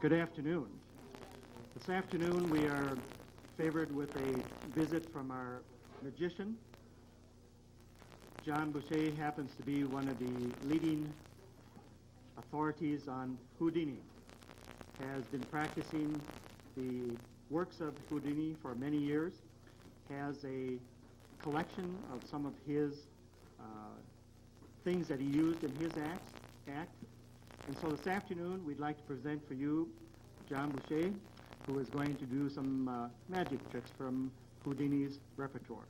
Good afternoon. This afternoon we are favored with a visit from our magician. John Boucher happens to be one of the leading authorities on Houdini. Has been practicing the works of Houdini for many years. Has a collection of some of his things that he used in his act. And so this afternoon we'd like to present for you John Boucher, who is going to do some magic tricks from Houdini's repertoire.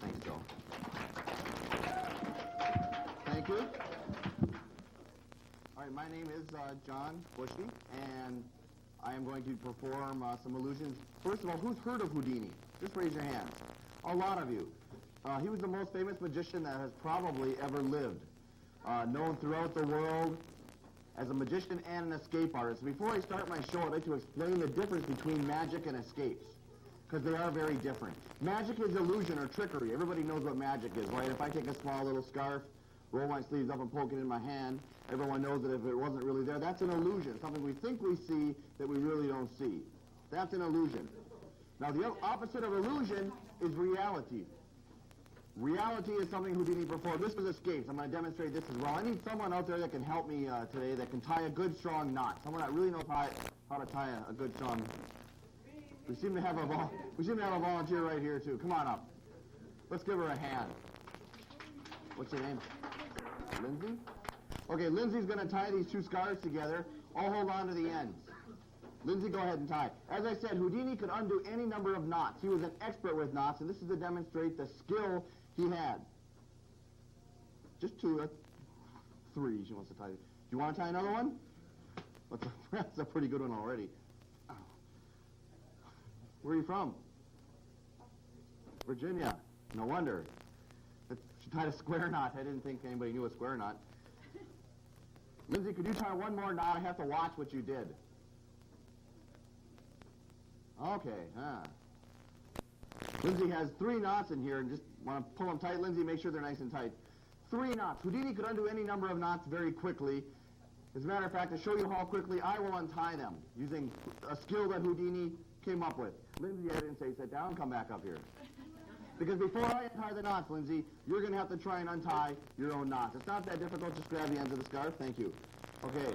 Thanks, Joe. Thank you. All right, my name is John Boucher, and I am going to perform some illusions. First of all, who's heard of Houdini? Just raise your hands. A lot of you. He was the most famous magician that has probably ever lived. Known throughout the world as a magician and an escape artist. Before I start my show, I'd like to explain the difference between magic and escapes, because they are very different. Magic is illusion or trickery. Everybody knows what magic is, right? If I take a small little scarf, roll my sleeves up and poke it in my hand, everyone knows that if it wasn't really there, that's an illusion, something we think we see that we really don't see. That's an illusion. Now, the opposite of illusion is reality. Reality is something Houdini performed. This was escapes. I'm going to demonstrate this as well. I need someone out there that can help me today that can tie a good, strong knot. Someone that really knows how to tie a good, strong knot. We seem to have a volunteer right here, too. Come on up. Let's give her a hand. What's your name? Lindsay? Okay, Lindsay's going to tie these two scarves together. I'll hold on to the ends. Lindsay, go ahead and tie. As I said, Houdini could undo any number of knots. He was an expert with knots, and this is to demonstrate the skill he had. Just two, three she wants to tie. Do you want to tie another one? That's a pretty good one already. Where are you from? Virginia. No wonder. She tied a square knot. I didn't think anybody knew a square knot. Lindsay, could you tie one more knot? I have to watch what you did. Okay, Lindsay has 3 knots in here, and just want to pull them tight. Lindsay, make sure they're nice and tight. 3 knots. Houdini could undo any number of knots very quickly. As a matter of fact, to show you how quickly, I will untie them using a skill that Houdini came up with. Lindsay, I didn't say sit down, come back up here. Because before I untie the knots, Lindsay, you're going to have to try and untie your own knots. It's not that difficult. Just grab the ends of the scarf. Thank you. Okay.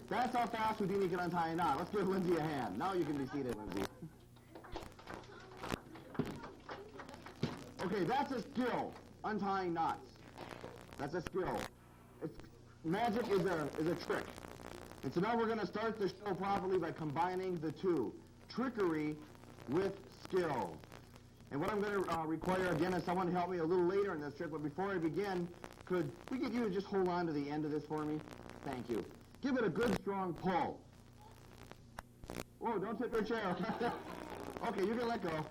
That's how fast Houdini can untie a knot. Let's give Lindsay a hand. Now you can be seated, Lindsay. Okay, that's a skill, untying knots. That's a skill. Magic is a trick. And so now we're going to start the show properly by combining the two, trickery with skill. And what I'm going to require, again, is someone to help me a little later in this trick. But before I begin, could we get you to just hold on to the end of this for me? Thank you. Give it a good, strong pull. Whoa, don't tip your chair. Okay, you can let go.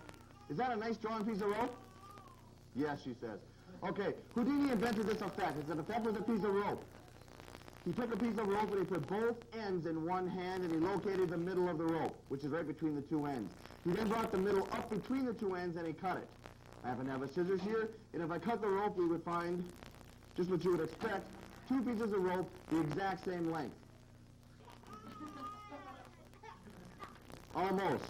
Is that a nice, strong piece of rope? Yes, she says. Okay, Houdini invented this effect. It's an effect with a piece of rope. He took a piece of rope and he put both ends in one hand and he located the middle of the rope, which is right between the two ends. He then brought the middle up between the two ends and he cut it. I happen to have a scissors here, and if I cut the rope, we would find just what you would expect. 2 pieces of rope, the exact same length. Almost.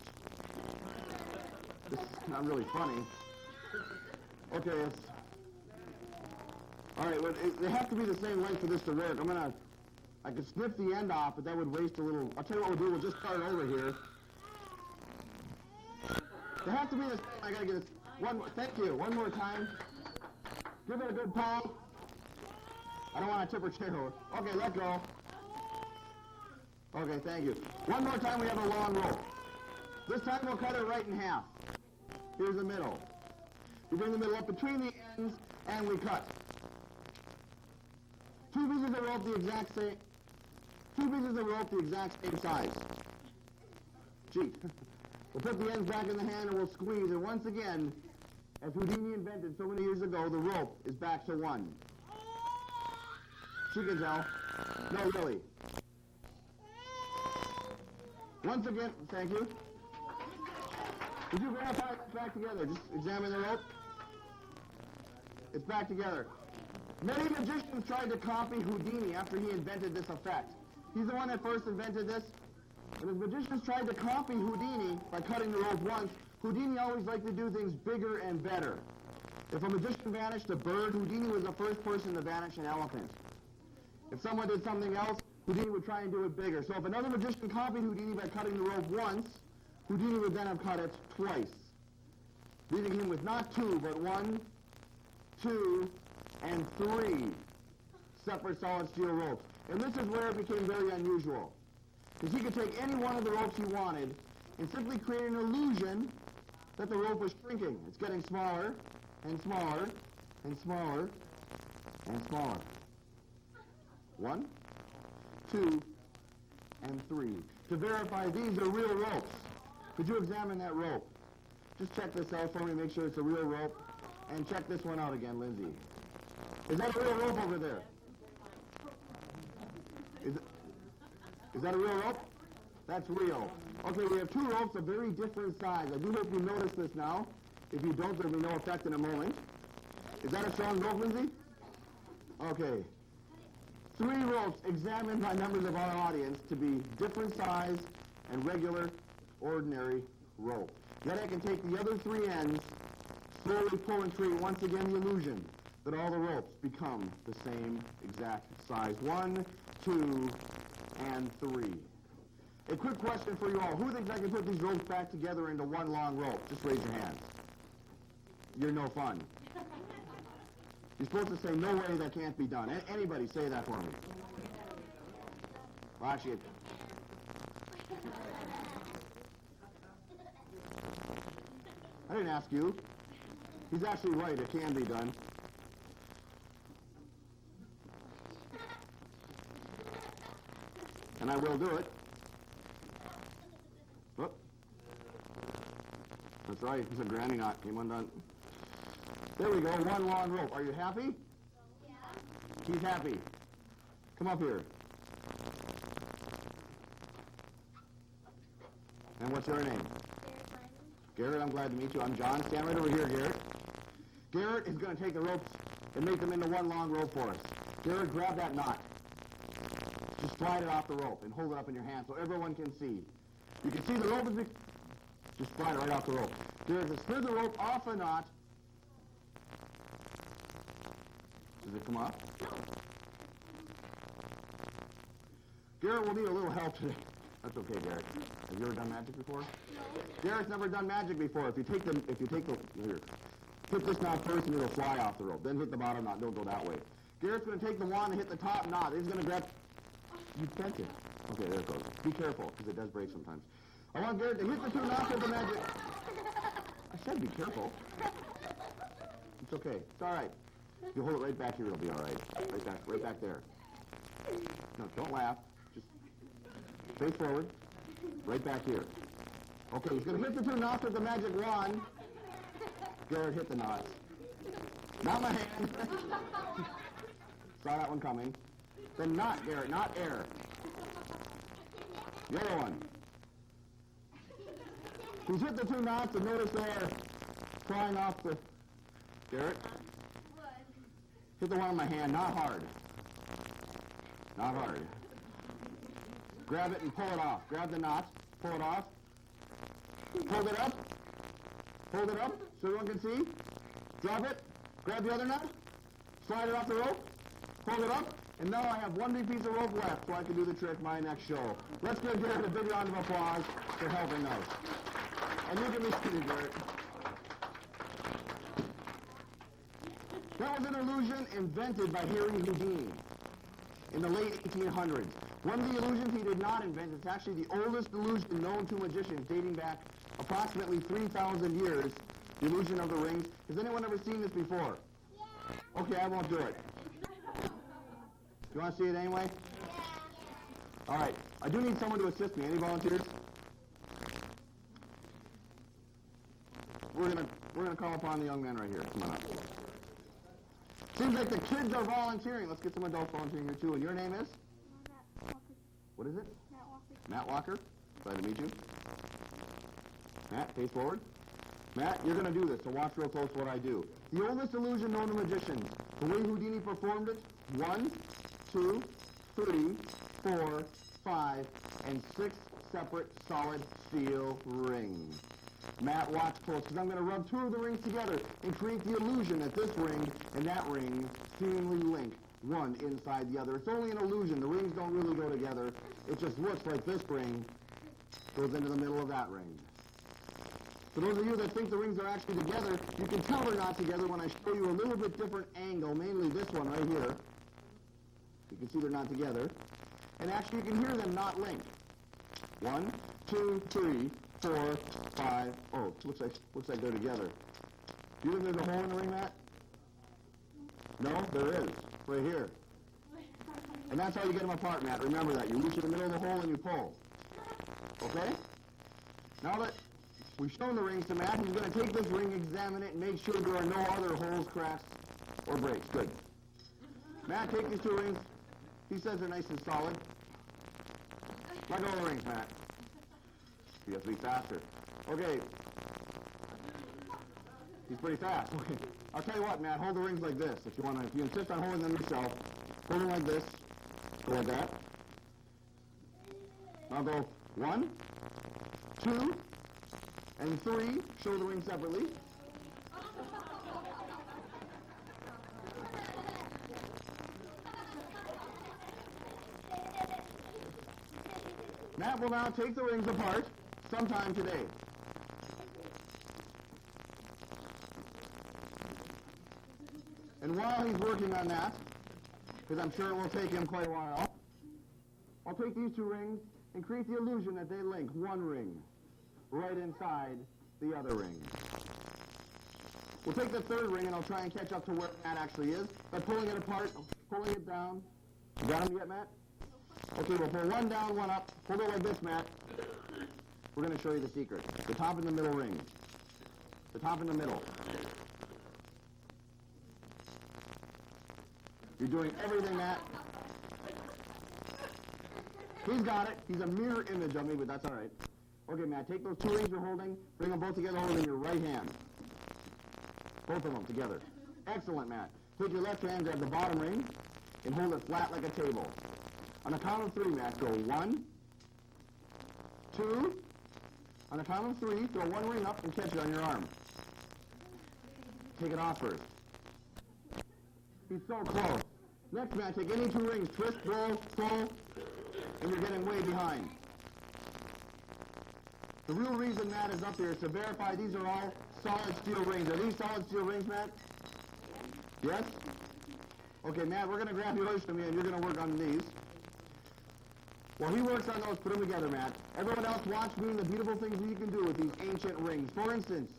This is not really funny. Okay, all right, well, they have to be the same length for this to work. I could snip the end off, but that would waste a little. I'll tell you what we'll do, we'll just start over here. They have to be the same. I gotta get this. Thank you. One more time. Give it a good pull. I don't want to tip her chair over. Okay, let go. Okay, thank you. One more time, we have a long rope. This time we'll cut it right in half. Here's the middle. We bring the middle up between the ends, and we cut. 2 pieces of rope the exact same. 2 pieces of rope the exact same size. Cheat. We'll put the ends back in the hand and we'll squeeze. And once again, as Houdini invented so many years ago, the rope is back to 1. She can tell. No, really. Once again, thank you. Would you bring it back together? Just examine the rope. It's back together. Many magicians tried to copy Houdini after he invented this effect. He's the one that first invented this. And as magicians tried to copy Houdini by cutting the rope once, Houdini always liked to do things bigger and better. If a magician vanished a bird, Houdini was the first person to vanish an elephant. If someone did something else, Houdini would try and do it bigger. So if another magician copied Houdini by cutting the rope once, Houdini would then have cut it twice, leaving him with not two, but 1, 2, and 3 separate solid steel ropes. And this is where it became very unusual, because he could take any one of the ropes he wanted and simply create an illusion that the rope was shrinking. It's getting smaller and smaller and smaller and smaller. 1, 2, and 3. To verify these are real ropes. Could you examine that rope? Just check this out for me, make sure it's a real rope. And check this one out again, Lindsay. Is that a real rope over there? Is that a real rope? That's real. Okay, we have 2 ropes of very different size. I do hope you notice this now. If you don't, there will be no effect in a moment. Is that a strong rope, Lindsay? Okay. 3 ropes examined by members of our audience to be different size and regular, ordinary rope. Yet I can take the other 3 ends, slowly pull and create once again the illusion that all the ropes become the same exact size. 1, 2, and 3. A quick question for you all. Who thinks I can put these ropes back together into one long rope? Just raise your hands. You're no fun. You're supposed to say, no way, that can't be done. Anybody say that for me. Well, actually, I didn't ask you. He's actually right. It can be done. And I will do it. Whoop. That's right. It's a granny knot. Came undone. There we go. One long rope. Are you happy? Yeah. He's happy. Come up here. And what's your name? Garrett, I'm glad to meet you. I'm John. Stand right over here, Garrett. Garrett is going to take the ropes and make them into one long rope for us. Garrett, grab that knot. Just slide it off the rope and hold it up in your hand so everyone can see. You can see the rope is... Just slide it right off the rope. Garrett, just slid the rope off the knot. Does it come off? Garrett will need a little help today. That's okay, Garrett. Have you ever done magic before? No. Garrett's never done magic before. If you take the, here, hit this knot first and it'll fly off the rope. Then hit the bottom knot. Don't go that way. Garrett's going to take the wand and hit the top knot. He's going to grab, you bent it. Okay, there it goes. Be careful, because it does break sometimes. I want Garrett to hit the 2 knots of the magic. I said be careful. It's okay. It's all right. You hold it right back here, it'll be all right. Right back there. No, don't laugh. Just face forward. Right back here. Okay, he's going to hit the 2 knots with the magic wand. Garrett, hit the knots. Not my hand. Saw that one coming. Then knot, Garrett, not air. The other one. He's hit the 2 knots and notice they're flying off the... Garrett? Hit the one in my hand, not hard. Not hard. Grab it and pull it off. Grab the knots, pull it off. Hold it up. Hold it up so everyone can see. Drop it. Grab the other knot. Slide it off the rope. Hold it up. And now I have 1 big piece of rope left so I can do the trick my next show. Let's give Garrett a big round of applause for helping us. And you can be seated, Garrett. That was an illusion invented by Harry Houdini in the late 1800s. One of the illusions he did not invent, it's actually the oldest illusion known to magicians, dating back approximately 3,000 years, the illusion of the rings. Has anyone ever seen this before? Yeah. Okay, I won't do it. You want to see it anyway? Yeah. All right. I do need someone to assist me. Any volunteers? We're gonna call upon the young man right here. Come on up. Seems like the kids are volunteering. Let's get some adults volunteering here too. And your name is? Matt Walker. What is it? Matt Walker. Matt Walker. Glad to meet you. Matt, face forward. Matt, you're going to do this, so watch real close what I do. The oldest illusion known to magicians. The way Houdini performed it, 1, 2, 3, 4, 5, and 6 separate solid steel rings. Matt, watch close, because I'm going to rub 2 of the rings together and create the illusion that this ring and that ring seemingly link one inside the other. It's only an illusion. The rings don't really go together. It just looks like this ring goes into the middle of that ring. For those of you that think the rings are actually together, you can tell they're not together when I show you a little bit different angle, mainly this one right here. You can see they're not together. And actually you can hear them not linked. 1, 2, 3, 4, 5. Oh, looks like they're together. Do you think there's a hole in the ring, Matt? No, there is. Right here. And that's how you get them apart, Matt. Remember that. You reach in the middle of the hole and you pull. Okay? Now that we've shown the rings to Matt, he's going to take this ring, examine it, and make sure there are no other holes, cracks, or breaks. Good. Matt, take these 2 rings. He says they're nice and solid. Let go of the rings, Matt. You have to be faster. Okay. He's pretty fast. Okay. I'll tell you what, Matt, hold the rings like this. If you insist on holding them yourself, hold them like this. Go like that. Now go 1, 2, and 3. Show the ring separately. Matt will now take the rings apart sometime today. And while he's working on that, because I'm sure it will take him quite a while, I'll take these 2 rings and create the illusion that they link one ring right inside the other ring. We'll take the 3rd ring and I'll try and catch up to where Matt actually is by pulling it apart, pulling it down. You got him yet, Matt? Okay, we'll pull 1 down, 1 up. Hold it like this, Matt. We're going to show you the secret. The top and the middle ring. The top and the middle. You're doing everything, Matt. He's got it. He's a mirror image of me, but that's all right. Okay, Matt, take those 2 rings you're holding, bring them both together, hold them in your right hand. Both of them together. Excellent, Matt. Take your left hand, grab the bottom ring, and hold it flat like a table. On the count of 3, Matt, go 1, 2. On the count of 3, throw 1 ring up and catch it on your arm. Take it off first. He's so close. Next, Matt, take any 2 rings, twist, roll, pull, and you're getting way behind. The real reason Matt is up here is to verify these are all solid steel rings. Are these solid steel rings, Matt? Yes? Okay, Matt, we're going to grab yours from you, and you're going to work on these. While he works on those, put them together, Matt. Everyone else, watch me and the beautiful things we can do with these ancient rings. For instance,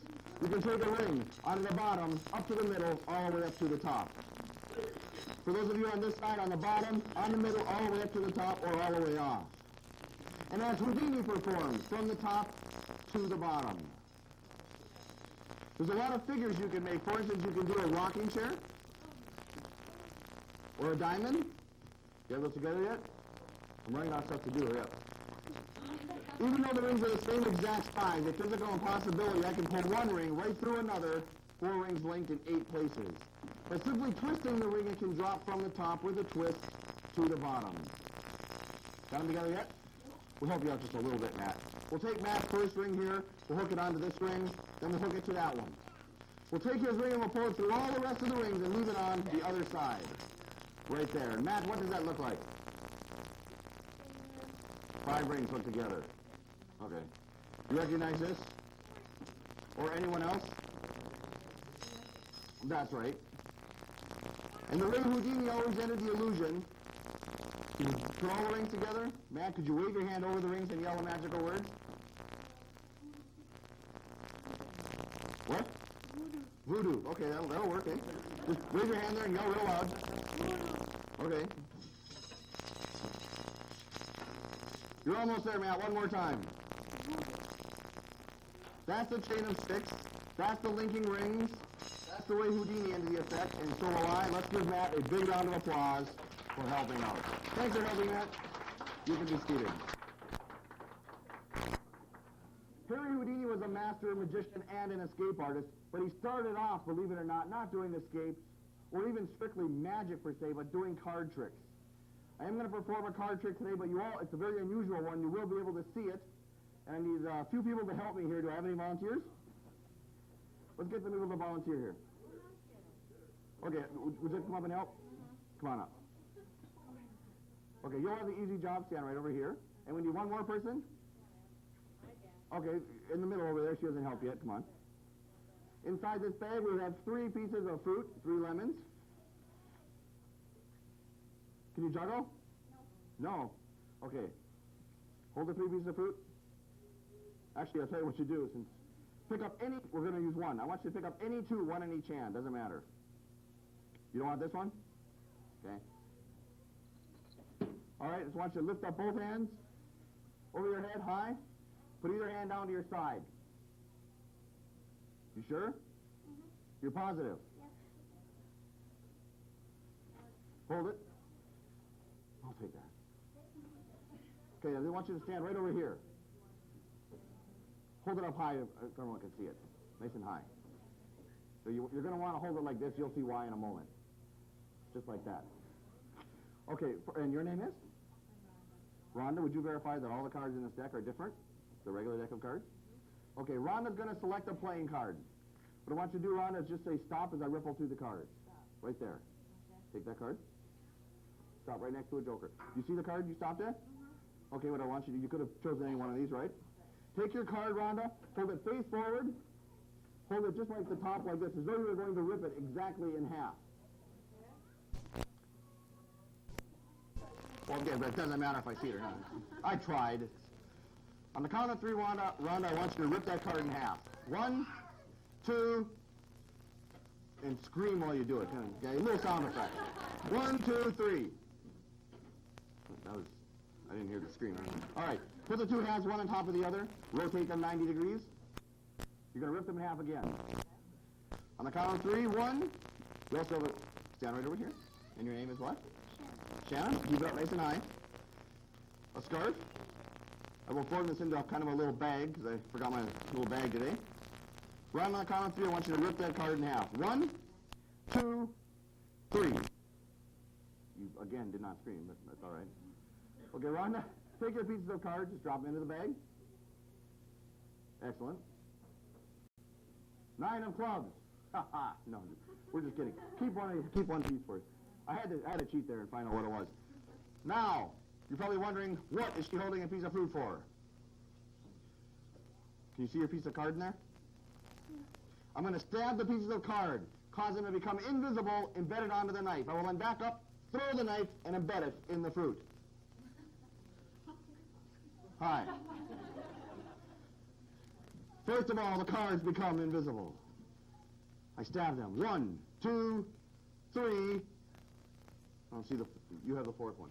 you can take a ring out of the bottom, up to the middle, all the way up to the top. For those of you on this side, on the bottom, on the middle, all the way up to the top, or all the way off. And as Houdini performs, from the top to the bottom. There's a lot of figures you can make. For instance, you can do a rocking chair, or a diamond. You have those together yet? I'm running out of stuff to do, hurry up. Even though the rings are the same exact size, a physical impossibility, I can pull 1 ring right through another, 4 rings linked in 8 places. By simply twisting the ring, it can drop from the top with a twist to the bottom. Got them together yet? We'll help you out just a little bit, Matt. We'll take Matt's first ring here, we'll hook it onto this ring, then we'll hook it to that one. We'll take his ring and we'll pull it through all the rest of the rings and leave it on the other side. Right there. And Matt, what does that look like? 5 rings put together. Okay. You recognize this? Or anyone else? That's right. And the ring Houdini always entered the illusion. Can you put all the rings together? Matt, could you wave your hand over the rings and yell a magical word? What? Voodoo. Okay, that'll work, eh? Just wave your hand there and yell real loud. Okay. You're almost there, Matt. One more time. That's a chain of 6. That's the linking rings. That's the way Houdini ended the effect, and so will I. Let's give Matt a big round of applause for helping out. Thanks for helping, Matt. You can be seated. Harry Houdini was a master magician and an escape artist, but he started off, believe it or not doing escapes, or even strictly magic per se, but doing card tricks. I am going to perform a card trick today, but it's a very unusual one. You will be able to see it. And I need a few people to help me here. Do I have any volunteers? Let's get some people to volunteer here. Okay, would you come up and help? Come on up. Okay, you'll have the easy job. Stand right over here. And we need one more person? Okay, in the middle over there. She hasn't helped yet. Come on. Inside this bag, we have 3 pieces of fruit, 3 lemons. Can you juggle? No. Okay. Hold the 3 pieces of fruit. Actually, I'll tell you what you do. Since pick up any, we're going to use one. I want you to pick up any 2, 1 in each hand. Doesn't matter. You don't want this one? Okay. All right, just want you to lift up both hands over your head high. Put either hand down to your side. You sure? You're positive? Yes. Hold it. I'll take that. Okay, I want you to stand right over here. Hold it up high so everyone can see it. Nice and high. So you're going to want to hold it like this. You'll see why in a moment. Just like that. Okay, and your name is? Rhonda, would you verify that all the cards in this deck are different? The regular deck of cards? Okay, Rhonda's going to select a playing card. What I want you to do, Rhonda, is just say stop as I ripple through the cards. Right there. Take that card. Stop right next to a joker. You see the card you stopped at? Okay, what I want you to do, you could have chosen any one of these, right? Take your card, Rhonda, hold it face forward, hold it just like the top like this, as though you were going to rip it exactly in half. Well, again, but it doesn't matter if I see it or not. I tried. On the count of 3, Rhonda, I want you to rip that card in half. 1, 2, and scream while you do it. Okay, a little sound effect. 1, 2, 3. I didn't hear the scream. All right, put the 2 hands one on top of the other. Rotate them 90 degrees. You're going to rip them in half again. On the count of 3, 1. You also stand right over here. And your name is what? Shannon. Keep it up nice and high. A scarf. I will form this into kind of a little bag, because I forgot my little bag today. Right on the count of 3, I want you to rip that card in half. 1, 2, 3. You, again, did not scream, but that's all right. Okay, Rhonda, take your pieces of cards, just drop them into the bag. Excellent. 9 of clubs. Ha ha. No, we're just kidding. Keep one piece for us. I had to cheat there and find out what it was. Now, you're probably wondering, what is she holding a piece of fruit for? Can you see your piece of card in there? I'm going to stab the pieces of card, cause them to become invisible, embed it onto the knife. I will then back up, throw the knife, and embed it in the fruit. Hi. First of all, the cards become invisible. I stab them. 1, 2, 3. I don't see you have the 4th one.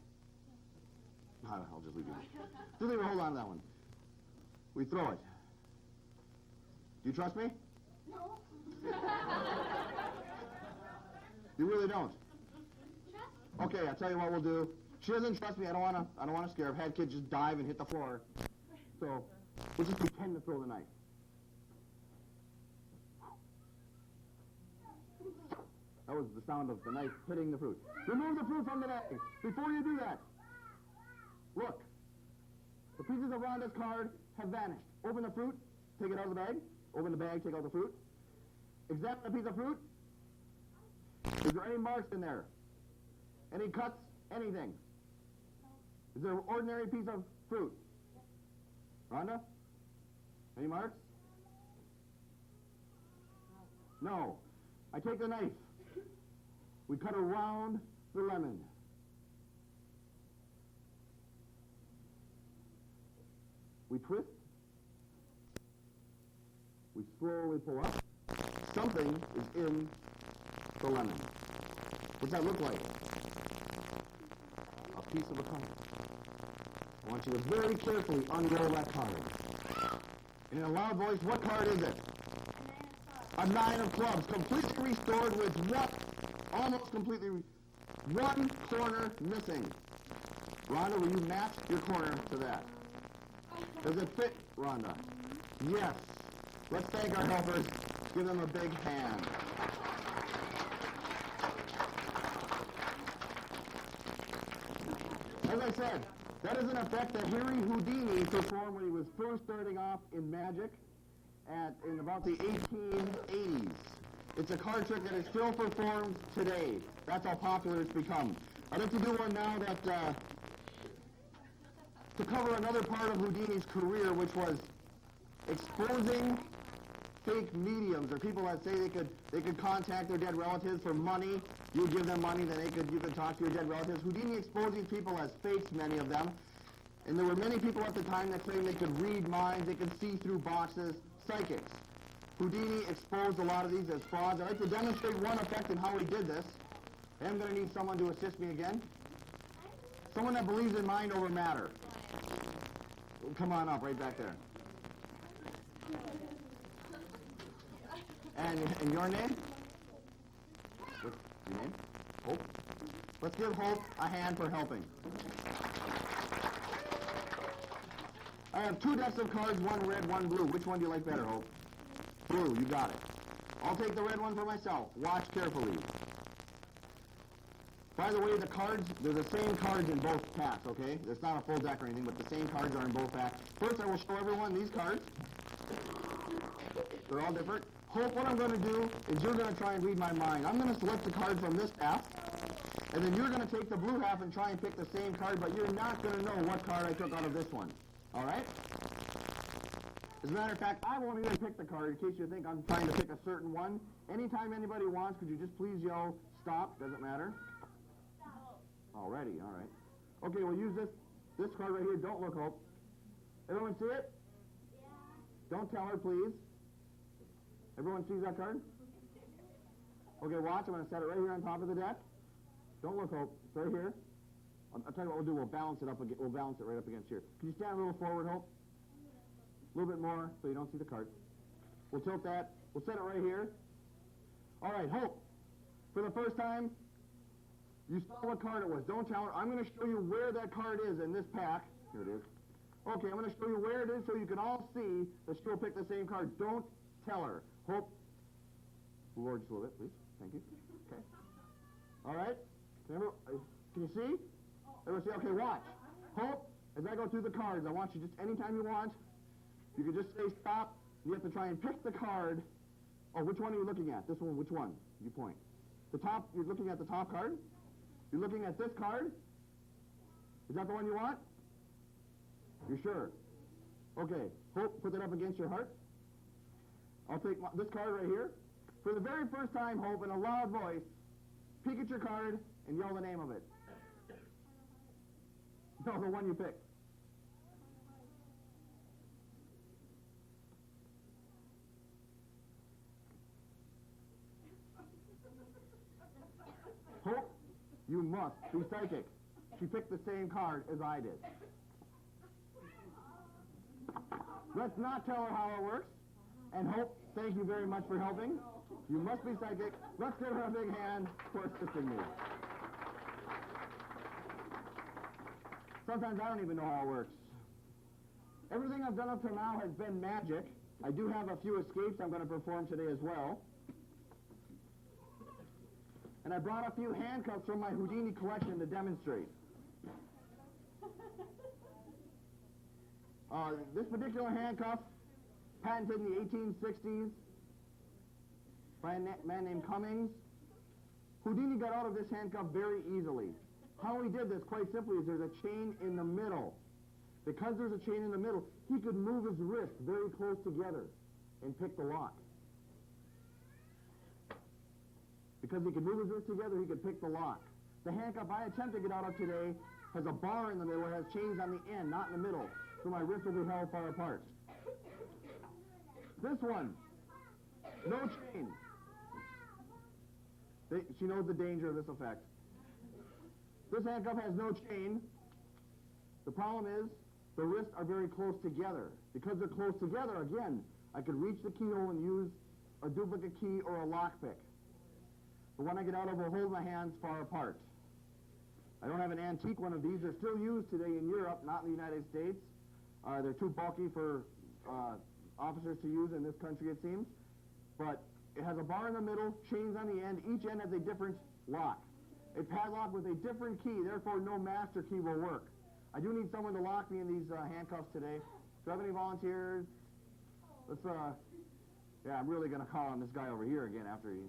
I'll just leave you. Hold on to that one. We throw it. Do you trust me? No. You really don't? Okay, I'll tell you what we'll do. She doesn't trust me. I don't want to scare her. I've had kids just dive and hit the floor. So we'll just pretend to throw the knife. That was the sound of the knife hitting the fruit. Remove the fruit from the bag. Before you do that, look. The pieces of Rhonda's card have vanished. Open the fruit, take it out of the bag. Open the bag, take out the fruit. Examine the piece of fruit. Is there any marks in there? Any cuts? Anything? Is there an ordinary piece of fruit? Rhonda? Any marks? No. I take the knife. We cut around the lemon. We twist. We slowly pull up. Something is in the lemon. What's that look like? A piece of a card. I want you to very carefully unroll that card. In a loud voice, what card is it? A 9 of clubs, completely restored with what? Almost completely, one corner missing. Rhonda, will you match your corner to that? Does it fit, Rhonda? Yes. Let's thank our helpers. Give them a big hand. said, that is an effect that Harry Houdini performed when he was first starting off in magic in about the 1880s. It's a card trick that is still performed today. That's how popular it's become. I'd like to do one now that to cover another part of Houdini's career, which was exposing fake mediums, or people that say they could contact their dead relatives for money. You give them money, then you could talk to your dead relatives. Houdini exposed these people as fakes, many of them. And there were many people at the time that claimed they could read minds, they could see through boxes, psychics. Houdini exposed a lot of these as frauds. I'd like to demonstrate one effect in how he did this. I am going to need someone to assist me again. Someone that believes in mind over matter. Come on up, right back there. And your name? What's your name? Hope? Let's give Hope a hand for helping. I have 2 decks of cards, one red, one blue. Which one do you like better, Hope? Blue, you got it. I'll take the red one for myself. Watch carefully. By the way, the cards, they're the same cards in both packs, okay? It's not a full deck or anything, but the same cards are in both packs. First, I will show everyone these cards. They're all different. Hope, what I'm going to do is you're going to try and read my mind. I'm going to select the card from this half, and then you're going to take the blue half and try and pick the same card, but you're not going to know what card I took out of this one. All right? As a matter of fact, I won't even pick the card in case you think I'm trying to pick a certain one. Anytime anybody wants, could you just please yell, stop? Doesn't matter. Already, all right. Okay, we'll use this card right here. Don't look, Hope. Everyone see it? Yeah. Don't tell her, please. Everyone sees that card? Okay, watch. I'm going to set it right here on top of the deck. Don't look, Hope. It's right here. I'll tell you what we'll do. We'll balance it up. We'll balance it right up against here. Can you stand a little forward, Hope? A little bit more so you don't see the card. We'll tilt that. We'll set it right here. All right, Hope. For the first time, you saw what card it was. Don't tell her. I'm going to show you where that card is in this pack. Here it is. Okay, I'm going to show you where it is so you can all see that she'll pick the same card. Don't tell her. Hope. Move forward just a little bit, please. Thank you. Okay. All right. Can you see? Everyone see? Okay, watch. Hope, as I go through the cards, I want you just anytime you want, you can just say stop. You have to try and pick the card. Oh, which one are you looking at? This one, which one? You point. The top, you're looking at the top card? You're looking at this card? Is that the one you want? You're sure? Okay. Hope, put that up against your heart. I'll take this card right here. For the very first time, Hope, in a loud voice, peek at your card and yell the name of it. No, the one you picked. Hope, you must be psychic. She picked the same card as I did. Let's not tell her how it works. And Hope, thank you very much for helping. You must be psychic. Let's give her a big hand for assisting me. Sometimes I don't even know how it works. Everything I've done up to now has been magic. I do have a few escapes I'm going to perform today as well. And I brought a few handcuffs from my Houdini collection to demonstrate. This particular handcuff, patented in the 1860s by a man named Cummings. Houdini got out of this handcuff very easily. How he did this, quite simply, is there's a chain in the middle. Because there's a chain in the middle, he could move his wrists very close together and pick the lock. Because he could move his wrists together, he could pick the lock. The handcuff I attempt to get out of today has a bar in the middle. It has chains on the end, not in the middle. So my wrists will be held far apart. This one, no chain. She knows the danger of this effect. This handcuff has no chain. The problem is the wrists are very close together. Because they're close together, again, I could reach the keyhole and use a duplicate key or a lockpick. But when I get out, I will hold my hands far apart. I don't have an antique one of these. They're still used today in Europe, not in the United States. They're too bulky for officers to use in this country, it seems. But it has a bar in the middle, chains on the end. Each end has a different lock. A padlock with a different key, therefore no master key will work. I do need someone to lock me in these handcuffs today. Do I have any volunteers? Let's, yeah, I'm really going to call on this guy over here again after he...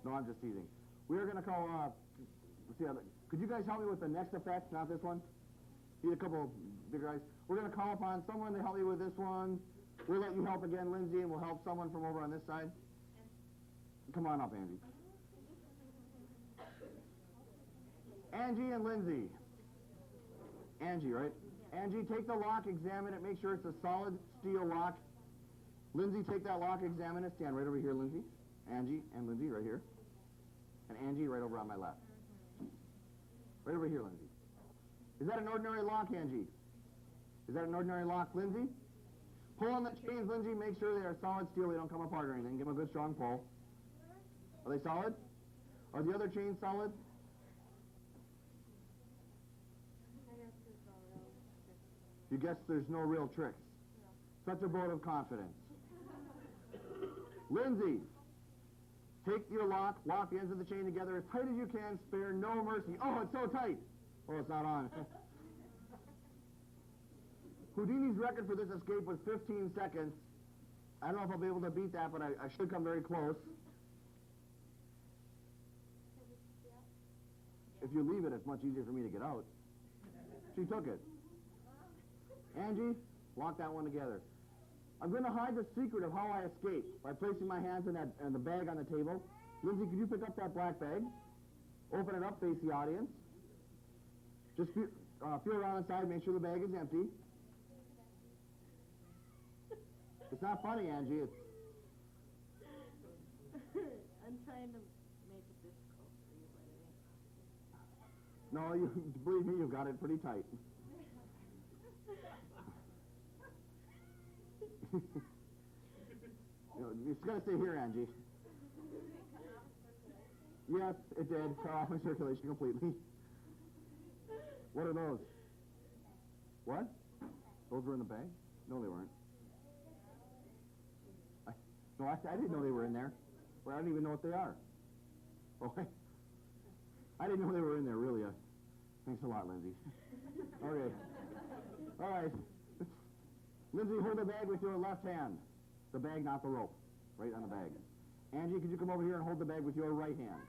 No, I'm just teasing. We are going to call, let's see, could you guys help me with the next effect, not this one? Need a couple bigger guys. We're going to call upon someone to help me with this one. We'll let you help again, Lindsay, and we'll help someone from over on this side. Come on up, Angie. Angie and Lindsay. Angie, right? Angie, take the lock, examine it, make sure it's a solid steel lock. Lindsay, take that lock, examine it. Stand right over here, Lindsay. Angie and Lindsay right here. And Angie right over on my left. Right over here, Lindsay. Is that an ordinary lock, Angie? Is that an ordinary lock, Lindsay? Pull on the chains, Lindsay. Make sure they are solid steel. They don't come apart or anything. Give them a good strong pull. Are they solid? Are the other chains solid? You guess there's no real tricks. Such a vote of confidence. Lindsay, take your lock the ends of the chain together as tight as you can, spare no mercy. Oh, it's so tight. Oh, it's not on. Houdini's record for this escape was 15 seconds. I don't know if I'll be able to beat that, but I should come very close. If you leave it, it's much easier for me to get out. She took it. Angie, lock that one together. I'm going to hide the secret of how I escaped by placing my hands in the bag on the table. Lindsay, could you pick up that black bag? Open it up, face the audience. Just feel around inside, make sure the bag is empty. It's not funny, Angie. It's... I'm trying to make it difficult for you, No, you believe me, you've got it pretty tight. It's got to stay here, Angie. Yes, it did. Cut off my circulation completely. What are those? What? Those were in the bag? No, they weren't. I didn't know they were in there. Well, I don't even know what they are. Okay. I didn't know they were in there, really. Thanks a lot, Lindsay. Okay. All right. Lindsay, hold the bag with your left hand. The bag, not the rope. Right on the bag. Angie, could you come over here and hold the bag with your right hand?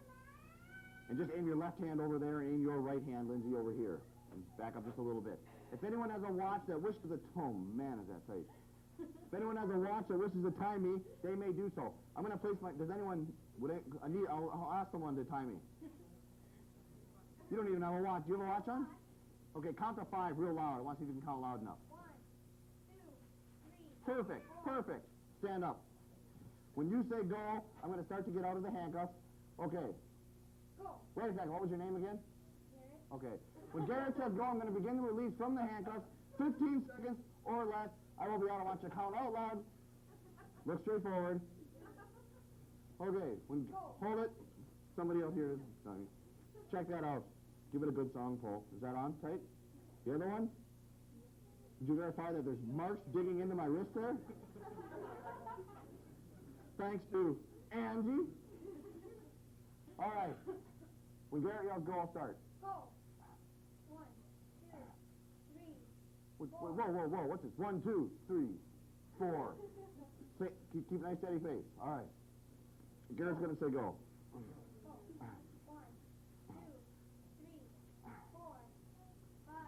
And just aim your left hand over there and aim your right hand, Lindsay, over here. And back up just a little bit. If anyone has a watch that wishes to man, is that tight. If anyone has a watch that wishes to time me, they may do so. I'm going to place my... Does anyone... I'll ask someone to time me. You don't even have a watch. Do you have a watch on? Okay, count to 5 real loud. I want to see if you can count loud enough. 1, 2, 3. Perfect. Perfect. Stand up. When you say go, I'm going to start to get out of the handcuffs. Okay. Go. Wait a second. What was your name again? Garrett. Okay. When Garrett says go, I'm going to begin the release from the handcuffs. 15 seconds or less. I will be out. I want you to count out loud. Look straight forward. Okay. Hold it. Somebody else here. Sorry. Check that out. Give it a good song pull. Is that on tight? The other one? Did you verify that there's marks digging into my wrist there? Thanks to Angie. All right. When Garrett yells go, I'll start. Go. 1, 2, 3, 4. Whoa. What's this? 1, 2, 3, 4. Keep a nice steady face. All right. Garrett's going to say go. 1, 2, 3, 4, 5,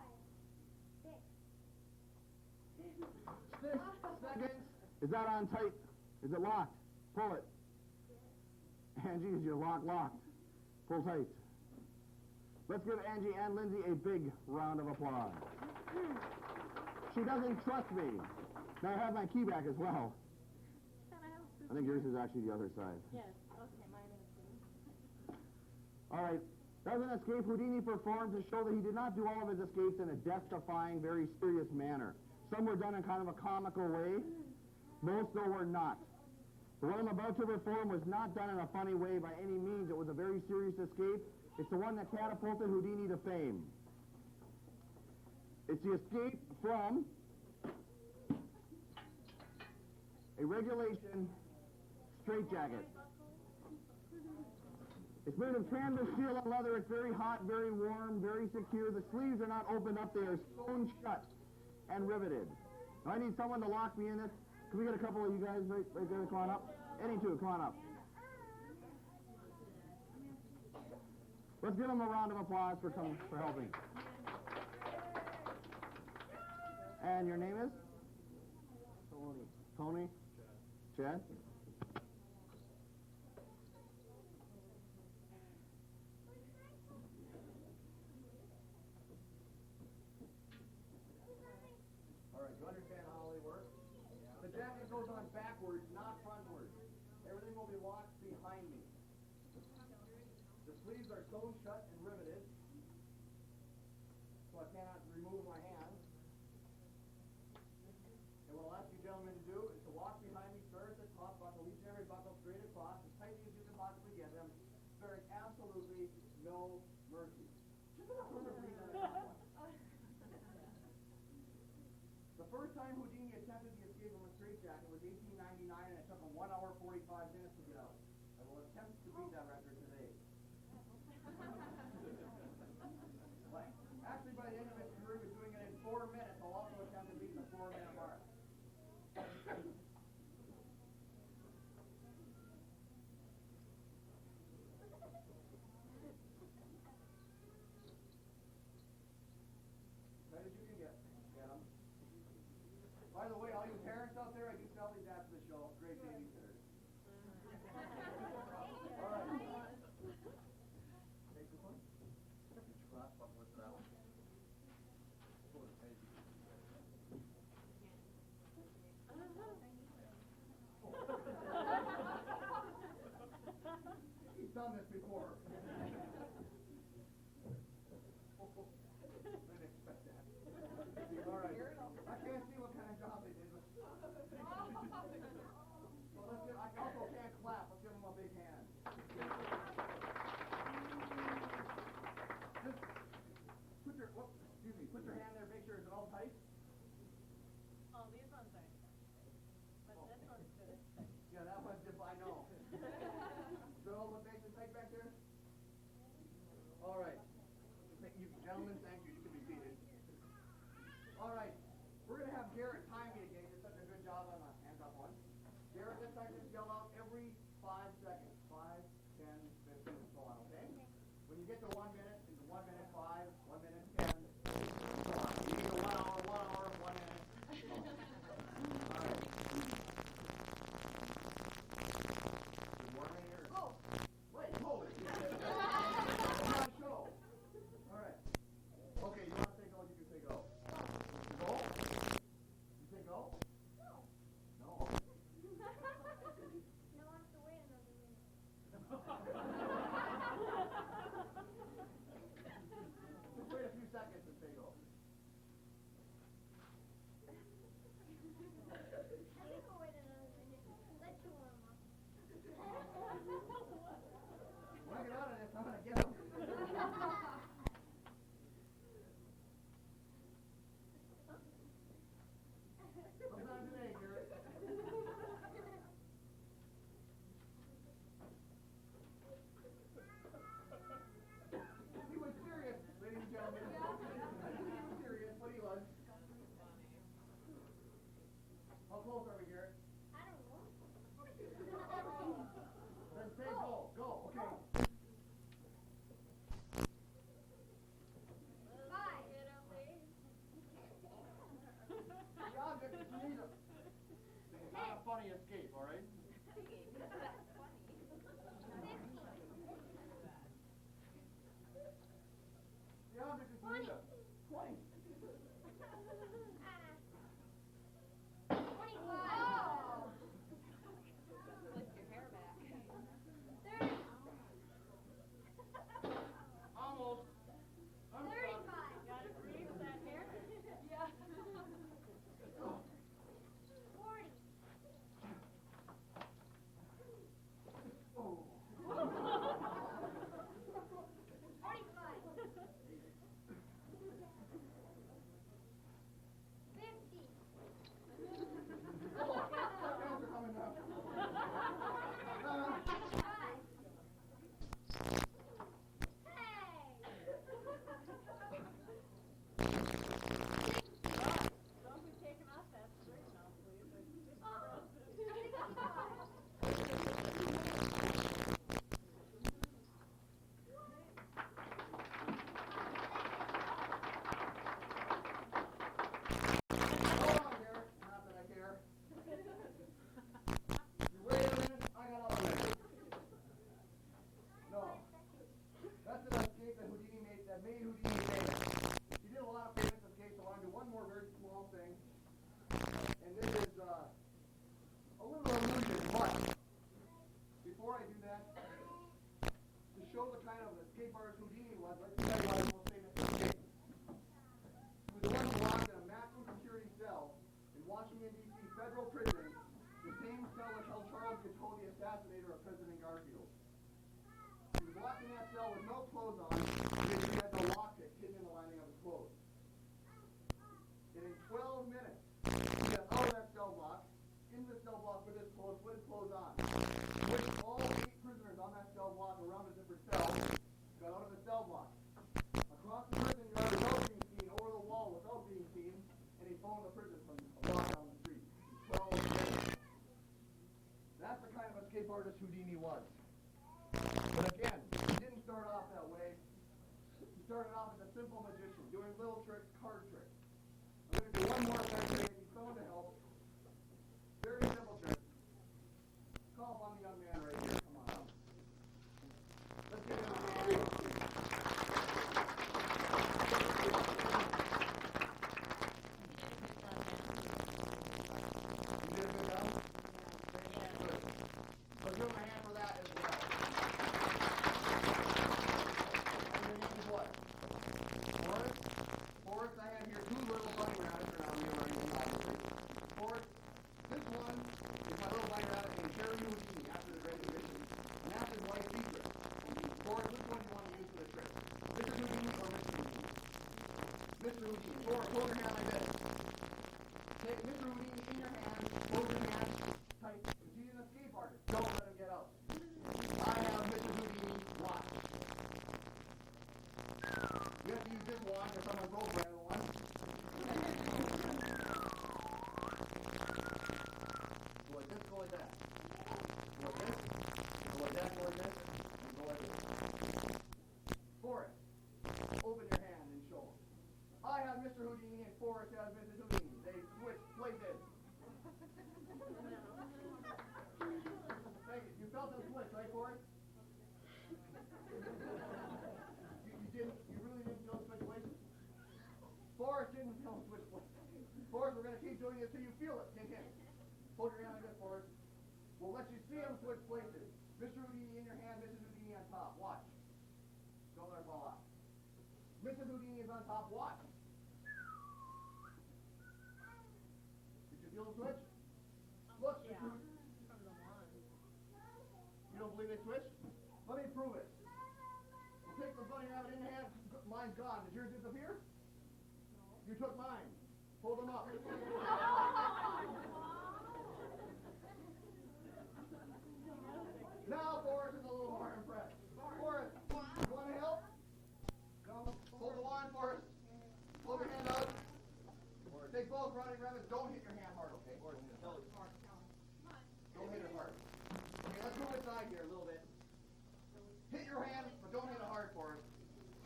6. 6 seconds. Is that on tight? Is it locked? Pull it. Angie, is your lock locked? Pull tight. Let's give Angie and Lindsay a big round of applause. She doesn't trust me. Now I have my key back as well. I think yours is actually the other side. Yes. Okay, mine is. All right. That was an escape Houdini performed to show that he did not do all of his escapes in a death-defying, very serious manner. Some were done in kind of a comical way. Most, though, were not. The one I'm about to perform was not done in a funny way by any means. It was a very serious escape. It's the one that catapulted Houdini to fame. It's the escape from a regulation straitjacket. It's made of canvas, steel, and leather. It's very hot, very warm, very secure. The sleeves are not opened up. They are sewn shut and riveted. Now, I need someone to lock me in this. Can we get a couple of you guys right there? Come on up. Any two, come on up. Let's give them a round of applause for helping. And your name is? Tony. Tony? Chad? All right, you understand how they work? The jacket goes on backwards, not frontwards. Everything will be locked behind me. The sleeves are sewn shut and riveted, so I cannot remove my hands. And what I'll ask you gentlemen to do is to walk behind me, start at the top, buckle each and every buckle straight across, as tightly as you can possibly get them, sparing absolutely no mercy. The first time Houdini attempted the escape from a straitjacket was 1899, and it took him 1 hour 45 minutes to get out. I will attempt to beat that record today. Actually, by the end of his career, he was doing it in 4 minutes. I'll also attempt to beat the 4-minute mark. Tight as you can get them. By the way, all you parents out there, I do sell these after the show. Great babysitters. All right. Take this one. Cross buckle with that one. Pull it tight. He's done this before. Didn't expect that. All right. I can't see what kind of job they did. But well, I also can't clap. Let's give them a big hand. Just put your, put your hand there. Make sure it's all tight. Oh, these ones are. But this one's good. Yeah, that one's just, I know. So, what makes it tight back there? All right. You gentlemen, thank you. You can be seated. All right. We're going to have Garrett time me again. He did such a good job on the hands-up one. Garrett, this time just yell out every 5 seconds. 5, 10, 15, and so on, okay? When you get to 1 minute, it's 1 minute 5, 1 minute 10, and so on. You need a 1 hour, 1 minute. All right. Good morning here. Oh! Wait, hold it. Come on, show. All right. Okay, you want to say go, you can say go. Go? You say go? No. No? No one has to wait another minute. Just wait a few seconds and say go. I think we'll wait another minute. Let you warm up. When I get out of this, I'm going to get him. Sometime today, Garrett. He was serious, ladies and gentlemen. He was serious, but he was. How close are we, Garrett? I don't know. Then say go. Go, okay. Bye. The object is neither. It's not a funny escape, all right? The object is neither. 20. 25. Oh. Lift your hair back. 30. Almost. I'm 35. stuck. Gotta breathe with that hair. Yeah. 40. Oh. 45. thing. And this is a little illusion, but before I do that, to show the kind of escape artist Houdini was, let's tell you about his most famous escape. He was once locked in a maximum security cell in Washington, D.C. federal prison, the same cell which held Charles Guiteau, the assassinator of President Garfield. He was locked in that cell with no clothes on, because he had the locket hidden in the lining of his clothes. And in 12 minutes, he got out of that cell block, into the cell block with his clothes on. Which all 8 prisoners on that cell block around a different cell got out of the cell block. Across the prison yard without being seen, over the wall without being seen, and he phoned the prison from a block down the street. 12 minutes. That's the kind of escape artist Houdini was. But again, he didn't start off that way. He started off as a simple magician, doing little tricks, card tricks. I'm going to do one more thing to get you someone to help. Very simple trick. Call upon the young man right here. Come on up. Let's get him a video. You did a good job? Good. So give him a hand for that as well. And your name is what? Forrest? Forrest, I have here 2 little bunny rabbits around me running obviously. Forrest, this one is my little bunny rabbit named Harry Houdini after the Great Exhibition. And that's his wife's secret. Forrest, which one do you want to use for the trick? Mr. Houdini or Mr. Houdini? Mr. Houdini. Forrest, hold your hand like this. Take Mr. Houdini in your hand, hold your hand tight. Because he's an escape artist. Don't let him get out. I have Mr. Houdini watch. You have to use this watch or someone's over it one. Go like this, go like that. Go like this, go like that, go like this, and go like this. Forrest, open your hand and show him. I have Mr. Houdini and Forrest has Mrs. Houdini. They switch places. Thank you. You felt the switch, right, Forrest? You really didn't feel the switch places? Forrest didn't feel the switch places. Forrest, we're going to keep doing it until you feel it. Hint, hint. Hold your hand like this, Forrest. We'll let you see him switch places. Mr. Houdini in your hand, Mrs. Houdini on top. Watch. Don't let her fall out. Mrs. Houdini is on top. Watch. Did you feel the switch? Look, Yeah. Mr. Houdini. From the one. You don't believe they switched? Let me prove it. We'll take the bunny rabbit in your hand. Mine's gone. Did yours disappear? No. You took mine. Hold them up. Now Forrest is a little more impressed. Forrest, you want to help? Come. Hold the line, Forrest. Hold your hand out. Take both running rabbits. Don't hit your hand hard, okay? Don't hit it hard. Okay, let's move aside here a little bit. Hit your hand, but don't hit it hard, Forrest.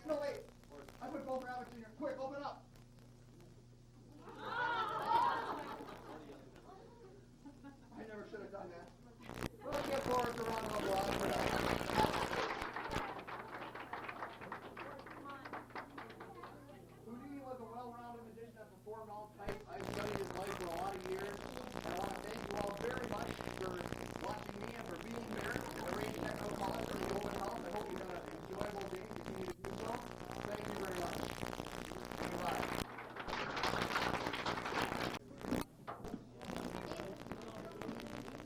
No, wait. I put both rabbits in here. Quick, open